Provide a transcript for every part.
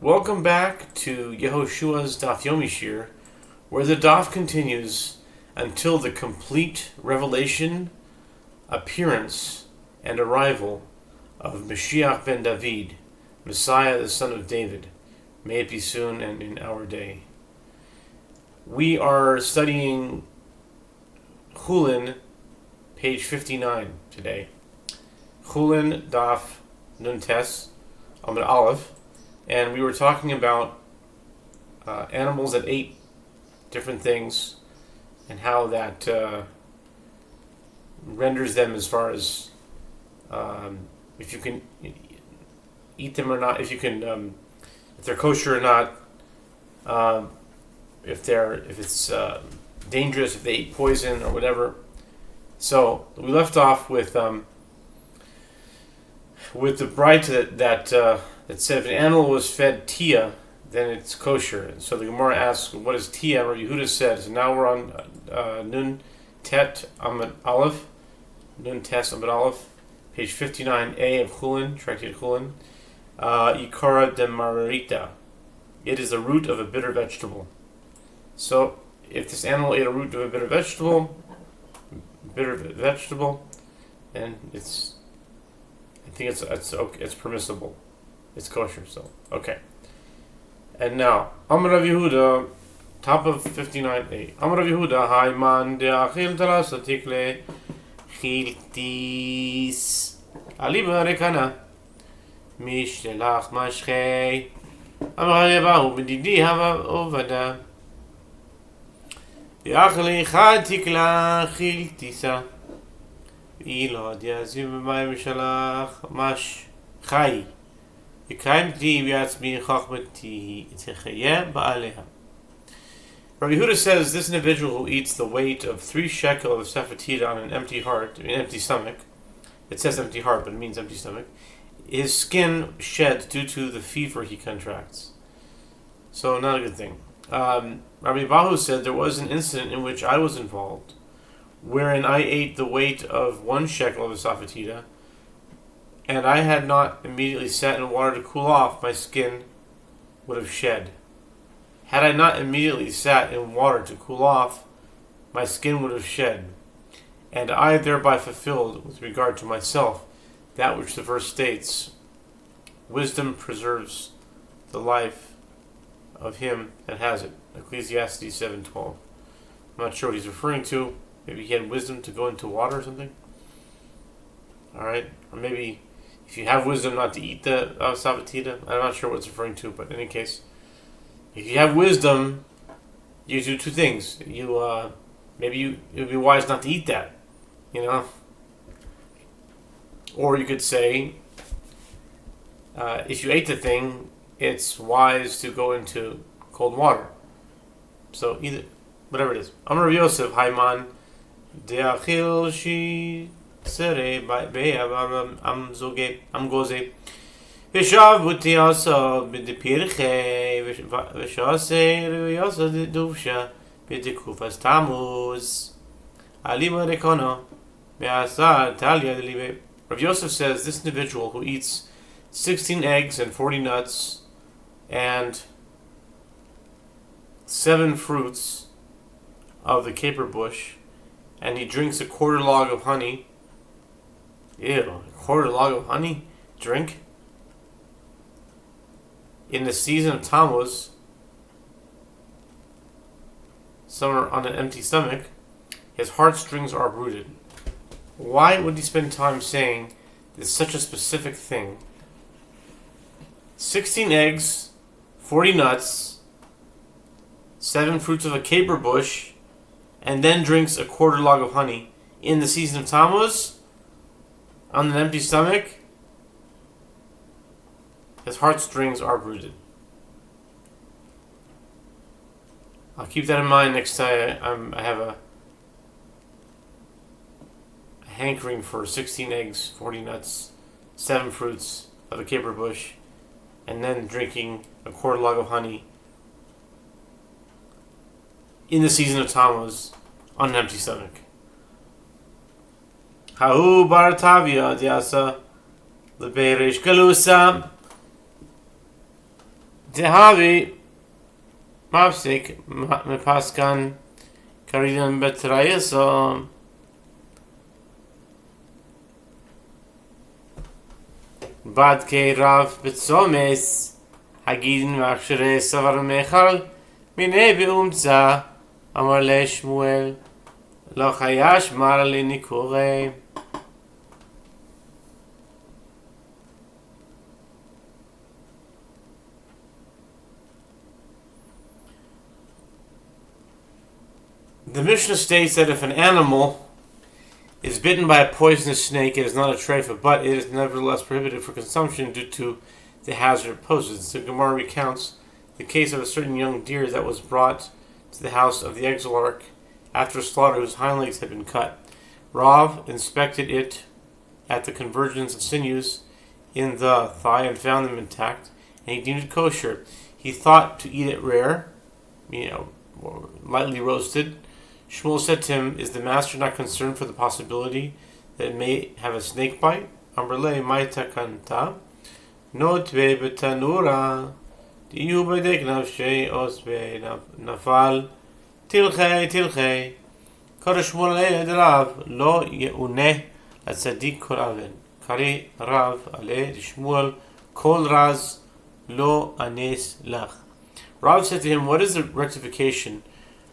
Welcome back to Yehoshua's Daf Yomi Shiur, where the Daf continues until the complete revelation, appearance, and arrival of Mashiach ben David, Messiah the son of David. May it be soon and in our day. We are studying Chullin, page 59 today. Chullin Daf Nun Tes Amud Aleph. And we were talking about animals that ate different things and how that renders them as far as if you can eat them or not, if they're kosher or not, if it's dangerous, if they eat poison or whatever. So we left off with the bride that said if an animal was fed tia, then it's kosher. And so the Gemara asks, what is tia? Rabbi Yehuda said. So now we're on Nun Tet Amud Aleph, Nun Tes Amud Aleph, page 59a of Chullin, tractate Chullin. Ikara de Mararita. It is the root of a bitter vegetable. So if this animal ate a root of a bitter vegetable, then I think it's permissible. It's kosher, so okay. And now, Amar Rav Yehuda, top of 59a. Amar Rav Yehuda, Hayman de Achil Tarasatikle Chiltis Aliba Rekana Mishlelach Mashchei Amar Yebahu B'didi Hava Ovada Yachli Chad Tikla Chiltisa Ilod Yazim B'mayim Mishalach Mash Chai. Rabbi Yehuda says this individual who eats the weight of 3 shekel of sefatida on an empty stomach, it says empty heart, but it means empty stomach, his skin sheds due to the fever he contracts. So not a good thing. Rabbi Bahu said there was an incident in which I was involved, wherein I ate the weight of 1 shekel of sefatida, and I had not immediately sat in water to cool off, my skin would have shed. Had I not immediately sat in water to cool off, my skin would have shed. And I thereby fulfilled, with regard to myself, that which the verse states, wisdom preserves the life of him that has it. Ecclesiastes 7:12. I'm not sure what he's referring to. Maybe he had wisdom to go into water or something. Alright, or maybe if you have wisdom not to eat the sabatida, I'm not sure what it's referring to, but in any case, if you have wisdom, you do 2 things. It would be wise not to eat that, Or you could say, if you ate the thing, it's wise to go into cold water. So either, whatever it is. Amar Rav Yosef, Hayman, de'achil shi. Sere amgoze Vishav butiasa bidipirche Vishase Ruyasa duvsha Bidikufas Tamuz Alima Rekono Measa Talia Delibe. Rav Yosef says this individual who eats 16 eggs and 40 nuts and 7 fruits of the caper bush, and he drinks a quarter log of honey. Ew, a quarter log of honey? Drink? In the season of Tammuz, summer on an empty stomach, his heartstrings are uprooted. Why would he spend time saying this such a specific thing? 16 eggs, 40 nuts, 7 fruits of a caper bush, and then drinks a quarter log of honey in the season of Tammuz? On an empty stomach, his heartstrings are rooted. I'll keep that in mind next time I have a hankering for 16 eggs, 40 nuts, 7 fruits of a caper bush, and then drinking a quarter log of honey in the season of Tammuz on an empty stomach. Ha'u bar Tavia diasa leberish galusa Dehavi Mapsik Mepaskan Karidan Betrayeso Badke Rav Betsomes Hagidin Makshere Savar Mechal Mine Beumza Amar Le Shmuel Lo Chayash Mara Le Nikure. The Mishnah states that if an animal is bitten by a poisonous snake, it is not a treifa, but it is nevertheless prohibited for consumption due to the hazard it poses. The Gemara recounts the case of a certain young deer that was brought to the house of the exilarch after slaughter, whose hind legs had been cut. Rav inspected it at the convergence of sinews in the thigh and found them intact, and he deemed it kosher. He thought to eat it rare, lightly roasted. Shmuel said to him, "Is the master not concerned for the possibility that it may have a snake bite?" Amrle Maita Kanta Notve Betanura Diu Bedek Nafshe Osbe Nafal Tilche Kar Shmuel Ed Rav Lo Yeuneh Atzadik Koraven Kari Rav Ale Shmuel Kol Raz Lo Anes Lach. Rav said to him, "What is the rectification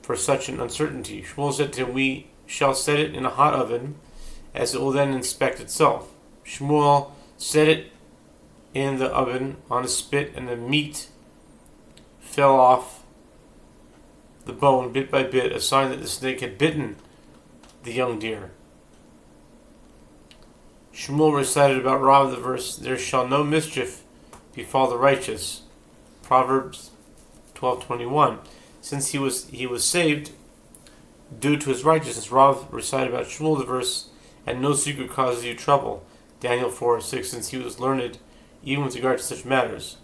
for such an uncertainty?" Shmuel said to him, "We shall set it in a hot oven, as it will then inspect itself." Shmuel set it in the oven on a spit, and the meat fell off the bone bit by bit, a sign that the snake had bitten the young deer. Shmuel recited about Rav the verse, "There shall no mischief befall the righteous." Proverbs 12:21. Since he was saved due to his righteousness. Rav recited about Shmuel the verse, "And no secret causes you trouble." Daniel 4:6. Since he was learned even with regard to such matters.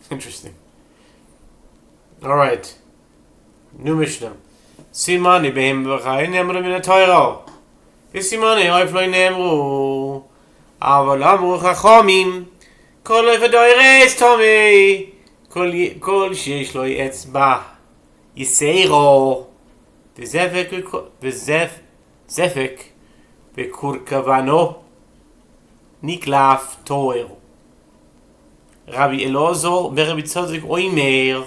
Interesting. Alright. New Mishnah. Simani behem b'chai nemru min ha-Torah. V'simani oifloi nemru. Aval amru chachamim. כל ודוירס תומי כל שיש לו אצבע יסיירו וזפק בקורקבנו נקלף תואר. רבי אלעזר ברבי צודק אומר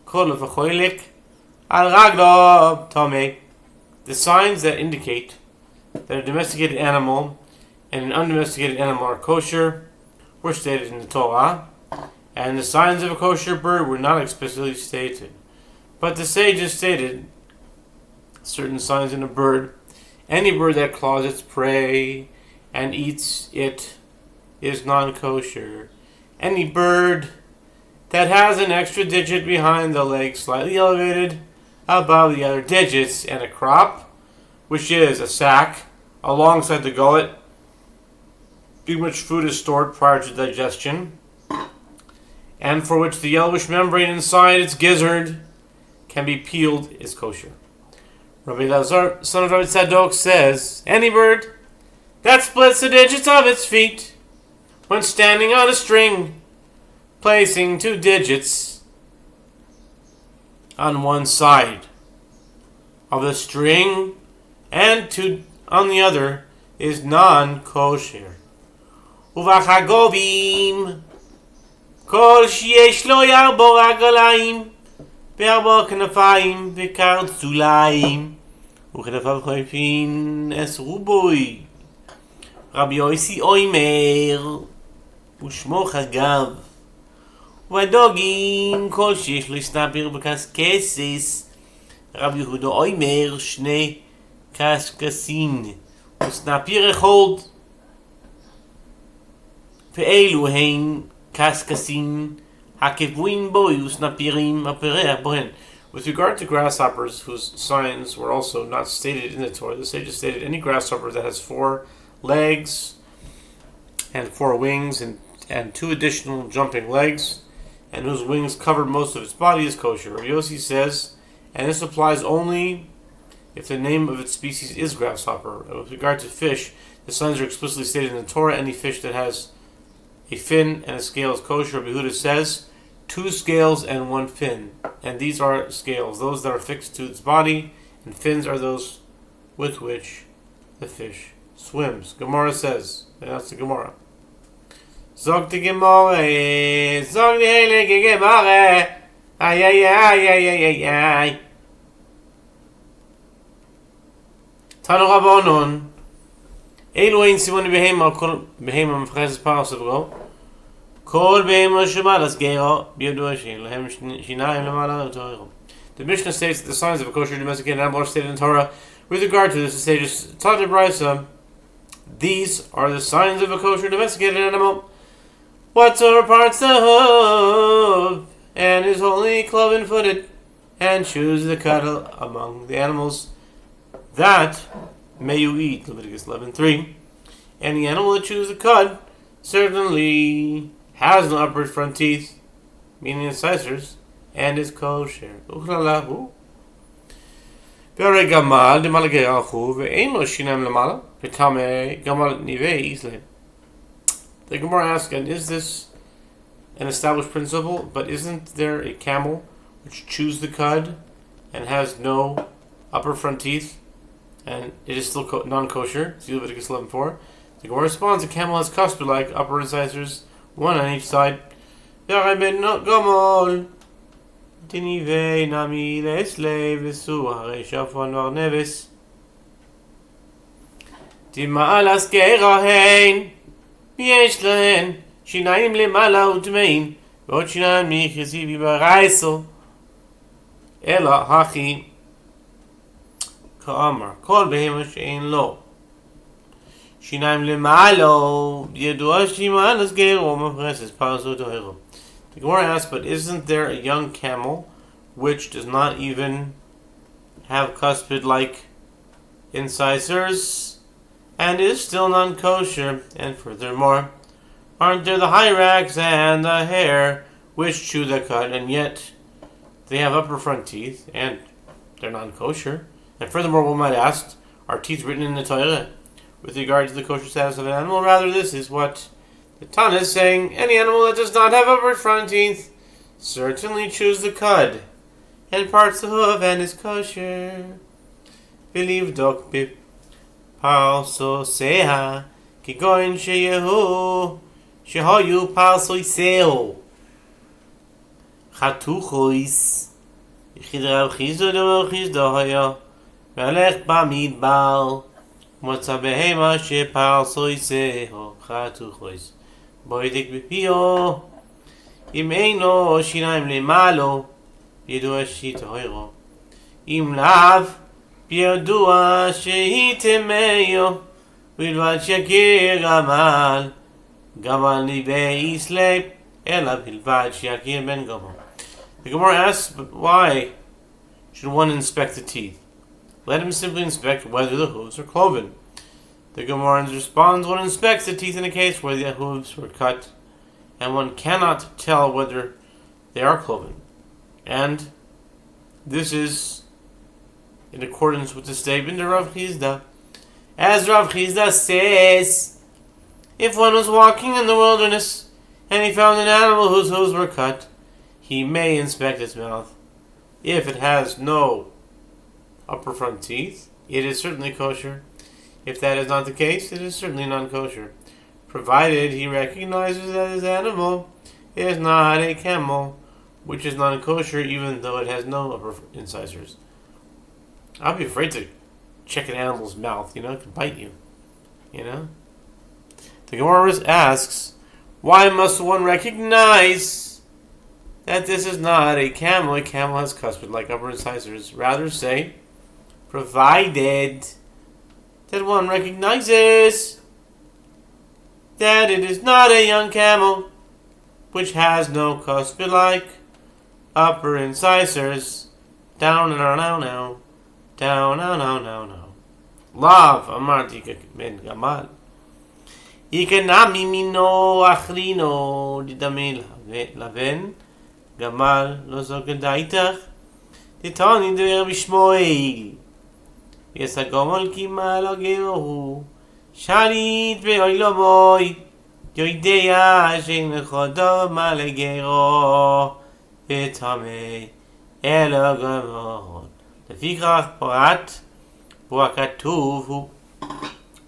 כל וחולק על רגלו תומי. The signs that indicate that a domesticated animal and an undomesticated animal are kosher were stated in the Torah, and the signs of a kosher bird were not explicitly stated. But the sages stated certain signs in a bird. Any bird that claws its prey and eats it is non-kosher. Any bird that has an extra digit behind the leg slightly elevated above the other digits, and a crop, which is a sac, alongside the gullet, in which food is stored prior to digestion, and for which the yellowish membrane inside its gizzard can be peeled, is kosher. Rabbi Lazar, son of Rabbi Tzadok, says, any bird that splits the digits of its feet when standing on a string, placing 2 digits on one side of the string and 2 on the other, is non-kosher. ובחגובים כל שיש לו 4 רגליים ו4 כנפיים וקרצוליים וכנפיו חולפין אסרו בוי. רבי יוסי אומר ושמו חגב. ודוגים כל שיש לו סנפיר בקסקסס. רבי יהודה אומר 2 קסקסין וסנפיר אחד. ואלו הן קסקסין הקבועים בו וסנפירים הפרח בהן. With regard to grasshoppers whose signs were also not stated in the Torah, the sages stated any grasshopper that has 4 legs and 4 wings and 2 additional jumping legs, and whose wings covered most of its body, is kosher. Rabbi Yossi says, and this applies only if the name of its species is grasshopper. With regard to fish, the signs are explicitly stated in the Torah. Any fish that has a fin and a scale is kosher. Rabbi Yehuda says 2 scales and 1 fin. And these are scales, those that are fixed to its body, and fins are those with which the fish swims. Gemara says, and that's the Gemara. Zog the Gemara, zog the heilige Gemara, ay ay ay ay ay ay ay. Tanu Rabbanon, Elu ein simon behema, kol behema mefreses parasavro, kol behema shemalas gero, biyadu shein lehem shinayim lemala utoiro. The Mishnah states that the signs of a kosher domesticated animal are stated in Torah. With regard to this, the sages taught in Brisa, these are the signs of a kosher domesticated animal. Whatsoever parts the hoof, and is wholly cloven-footed, and chews the cud among the animals, that may you eat. Leviticus 11:3. Any animal that chews the cud certainly has no upper front teeth, meaning incisors, and is kosher. Uchlalahu. V'arei gamal demalagei alchu ve'ein lo shinaim lamala v'tamei gamal nivei isleim. The Gemara asks, and is this an established principle? But isn't there a camel which chews the cud and has no upper front teeth, and it is still non-kosher? See Leviticus 11:4. The Gemara responds, a camel has cusp-like upper incisors, 1 on each side. V'arei ben gamal Tinivei nami leslave lesu harei shafon varneves. Tima'alas gerahen ויש להן שיניים למעלה וטמאים ועוד שיניים מיחזי וברייסו אלא הכי כאמר כל בהמה שאין לו שיניים למעלה ידוע שמעלס גרו מפרסס פרסו תוהרו. The Gemara asks, but isn't there a young camel which does not even have cuspid-like incisors and is still non-kosher? And furthermore, aren't there the hyrax and the hare which chew the cud, and yet they have upper front teeth and they're non-kosher? And furthermore, one might ask, are teeth written in the Torah with regard to the kosher status of an animal? Rather, this is what the Tana is saying: any animal that does not have upper front teeth certainly chews the cud and parts the hoof and is kosher. Believe dok bip parso seha kigoin sheyehu shehoyu parso iseo chatuchois yichid Rav Chizda de Rav Chizda haya melech bamidbar motza behema she parso iseo chatuchois boidik bipio im eino shinaim lemalo ידוע שהיא טהורו אם לאו בידוע שהיא טמאו בלבד שיכיר גמל ניבי יסלב אלא בלבד שיכיר בן גמל. The Gemara asks, but why should one inspect the teeth? Let him simply inspect whether the hooves are cloven. The Gemara responds, one inspects the teeth in a case where the hooves were cut and one cannot tell whether they are cloven. And this is in accordance with the statement of Rav Chizda. As Rav Chizda says, if one was walking in the wilderness and he found an animal whose hooves were cut, he may inspect its mouth. If it has no upper front teeth, it is certainly kosher. If that is not the case, it is certainly non-kosher, provided he recognizes that his animal is not a camel, which is non-kosher even though it has no upper incisors. I'd be afraid to check an animal's mouth, it could bite you, The Gemara asks, why must one recognize that this is not a camel? A camel has cuspid-like upper incisors. Rather say, provided that one recognizes that it is not a young camel, which has no cuspid-like upper incisors. Down, now. Lav, amarti ben gamal. Ikanami mino achrino didamil laven gamal lo zogedaitach. Titani dever bishmoel. Yesagomol kimal ageohu. Shalit beoiloboy. יודע שאין לכבודו מה לגרו וטמא אלא גמור. לפיכך פרט בו הכתוב הוא.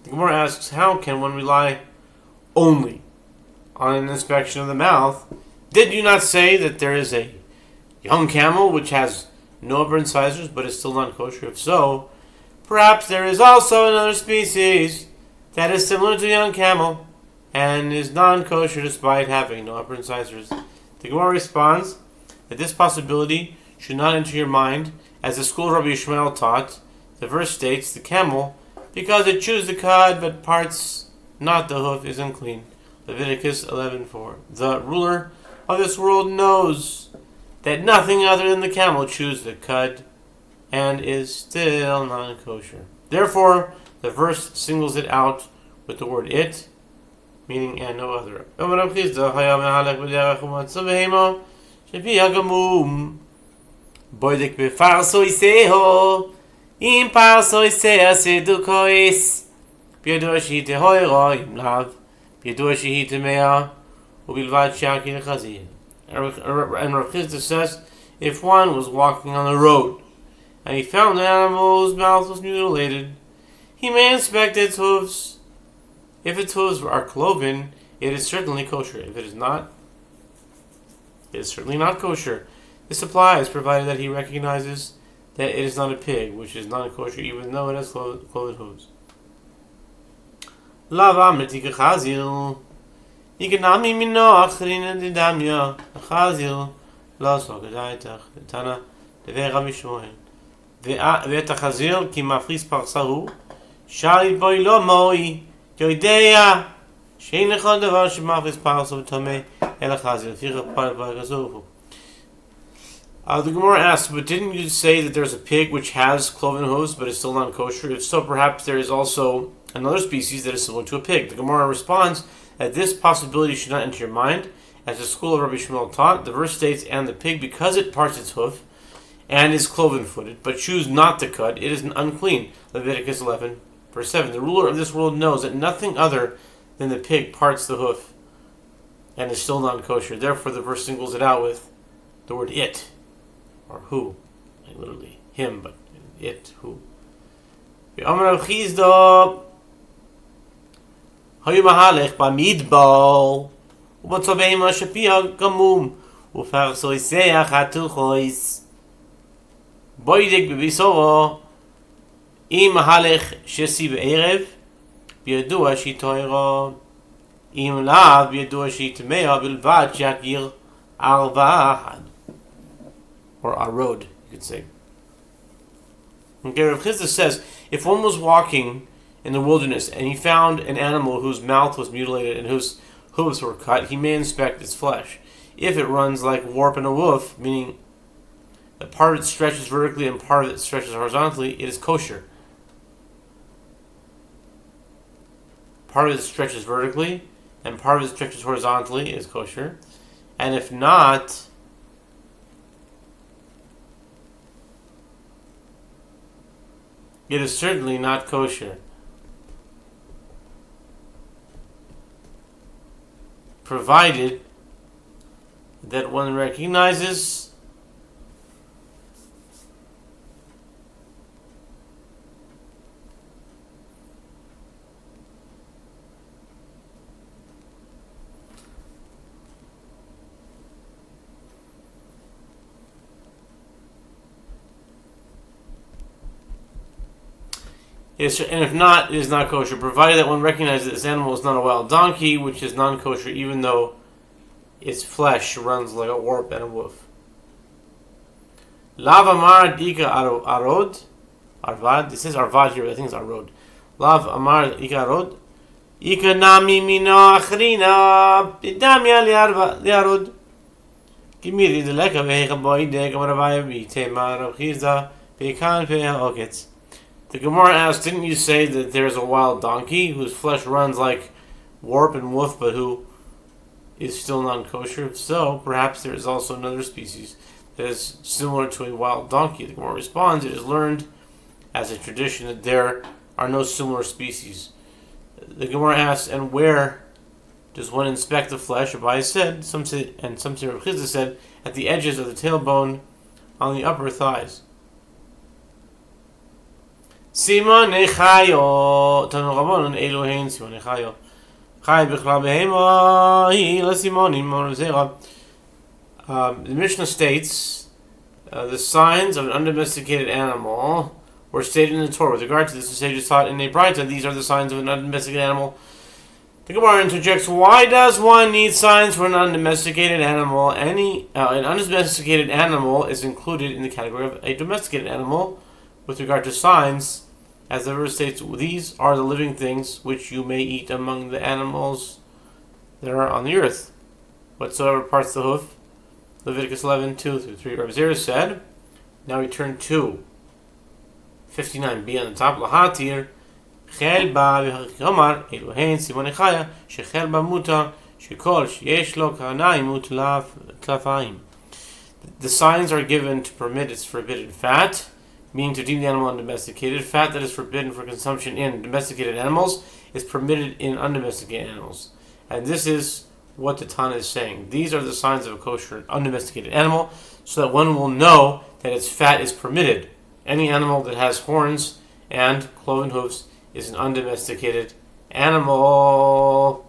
The Gemara asks, how can one rely only on an inspection of the mouth? Did you not say that there is a young camel which has no upper incisors but is still non-kosher? If so, perhaps there is also another species that is similar to the young camel and is non-kosher despite having no upper incisors. The Gemara responds that this possibility should not enter your mind, as the school of Rabbi Yishmael taught. The verse states, the camel, because it chews the cud but parts not the hoof, is unclean. Leviticus 11:4. The ruler of this world knows that nothing other than the camel chews the cud and is still non-kosher. Therefore, the verse singles it out with the word it, meaning and no other. Boydek befarsoiseho im parsoiseasedukois בידוע שהיא טהורה אם לאו, בידוע שהיא טמאה, ובלבד שהכי לחזיר. And Rav Chisda says, if one was walking on the road, and he found an animal whose mouth was mutilated, he may inspect its hooves. If its hooves are cloven, it is certainly kosher. If it is not, it is certainly not kosher. This applies, provided that he recognizes that it is not a pig, which is not kosher, even though it has cloven hooves. Lava metika chazil. Ikanami mino achrina didamya. Chazil la sokadaitach. Tana devei Rabbi Shmuel. ואת החזיר כי מפריס פרסהו שאל בוי לא מוי יודע שאין לך דבר שמפריס פרסהו וטמא אלא חזיר לפיכך פרט בגזור. The Gemara asks, but didn't you say that there's a pig which has cloven hooves but is still non-kosher? If so, perhaps there is also another species that is similar to a pig. The Gemara responds that this possibility should not enter your mind. As the school of Rabbi Shmuel taught, the verse states, and the pig, because it parts its hoof and is cloven-footed, but chews not the cud, it is unclean. Leviticus 11, verse 7. The ruler of this world knows that nothing other than the pig parts the hoof and is still non-kosher. Therefore, the verse singles it out with the word it, or who. Like literally, him, but it, who. Amar Chizda Hayu Mahalech Bamidbar Ubatzobehima Shapia Gamum Ufarsoiseach Hatuchois Boydek Bebisoro Im Mahalech Shesi Be'erev Biyadua Shi Toira Im Lav Biyadua Shi Tamea Bilvad Shakir Arvahad, or Arod, you could say. Okay, Rav Chisda says, if one was walking in the wilderness and he found an animal whose mouth was mutilated and whose hooves were cut, he may inspect its flesh. If it runs like warp in a woof, meaning that part of it stretches vertically and part of it stretches horizontally, it is kosher. Part of it stretches vertically and part of it stretches horizontally is kosher. And if not, it is certainly not kosher. Provided that one recognizes and if not, it is not kosher, provided that one recognizes that this animal is not a wild donkey, which is non-kosher even though its flesh runs like a warp and a woof. Lav amar dika arod, arvad, this is arvad here, I think it's arod. Lav amar dika arod, ika nami mina achrina, bidamya liarod. Gimiri deleka vehecha boide, gamarabaya bitema, rabchizda, pekan peha oketz. The Gemara asks, didn't you say that there's a wild donkey whose flesh runs like warp and woof, but who is still non-kosher? If so, perhaps there is also another species that is similar to a wild donkey. The Gemara responds, it is learned as a tradition that there are no similar species. The Gemara asks, and where Does one inspect the flesh? Abai said, some say Rav Chizda said, at the edges of the tailbone on the upper thighs. Simone Chayo, Tanu Rabbanon, Elohein, Simone Chayo. Chay B'chlal Behema, Hi La Simonim, Morazera. The Mishnah states, the signs of an undomesticated animal were stated in the Torah. With regard to this, the sages taught in a Braita, these are the signs of an undomesticated animal. The Gemara interjects, why does one need signs for an undomesticated animal? An undomesticated animal is included in the category of a domesticated animal with regard to signs. As the verse states, these are the living things which you may eat among the animals that are on the earth. Whatsoever parts the hoof, Leviticus 11:2-3. Rav Zera said, now we turn to 59b on the top, Lahatir, Chel ba v'chomar, Elohein simone chaya, shechel ba mutar, shekol sheyesh lo karnayim u'tlafayim. The signs are given to permit its forbidden fat, meaning to deem the animal undomesticated. Fat that is forbidden for consumption in domesticated animals is permitted in undomesticated animals. And this is what the Tana is saying. These are the signs of a kosher undomesticated animal, so that one will know that its fat is permitted. Any animal that has horns and cloven hoofs is an undomesticated animal.